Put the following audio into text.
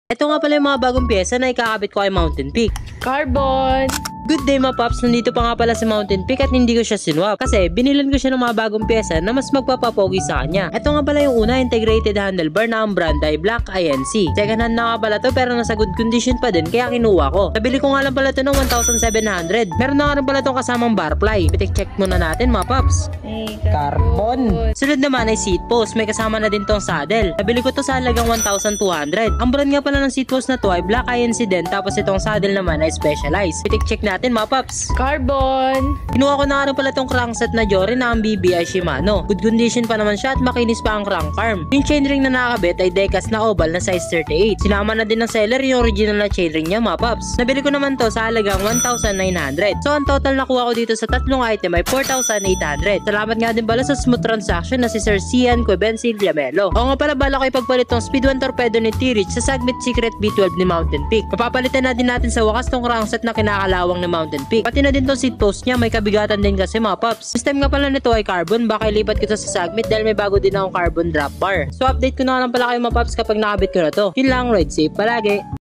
Ito nga pala yung mga bagong pyesa na ikakabit ko kay Mountain Peak. Carbon! Good day mga paps, nandito pa nga pala si Mountain Peak at hindi ko siya sinwap kasi binilan ko siya ng mga bagong pyesa na mas magpapapogi sa kanya. Ito nga pala yung una, integrated handlebar na ang brand ay Black INC. Second hand na nga pala to pero nasa good condition pa din kaya kinuha ko. Nabili ko nga lang pala to ng 1,700. Meron na nga rin pala tong kasamang bar ply. Pitik check muna natin mga paps. Carbon. Sunod naman ay seat post, may kasama na din tong saddle. Nabili ko to sa halagang 1,200. Ang brand nga pala ng seat post na to ay Black INC din, tapos itong saddle naman ay Specialized. Pitik check natin mga paps. Carbon! Kinuha ko na nga rin pala tong crankset na Jory na ang BBI Shimano. Good condition pa naman siya at makinis pa ang crank arm. Yung chainring na nakakabit ay Decas na oval na size 38. Sinama na din ng seller yung original na chainring niya mga paps. Nabili ko naman to sa halagang 1,900. So ang total nakuha ko dito sa tatlong item ay 4,800. Salamat nga din pala sa smooth transaction na si Sir Cian Cuebencil Viamelo. O nga pala bala ko ipagpalit tong Speed 1 torpedo ni T-Reach sa Sagmit Secret B12 ni Mountain Peak. Papapalitan na din natin sa wakas tong crankset na kinakalawang ni Mountain Peak. Pati na din tong seat post niya, may kabigatan din kasi mga paps. System nga pala nito ay carbon, baka ilipat ko to sa Sagmit dahil may bago din akong carbon drop bar. So update ko na lang pala kayo mga paps kapag nakabit ko na to. Yun lang, ride safe palagi.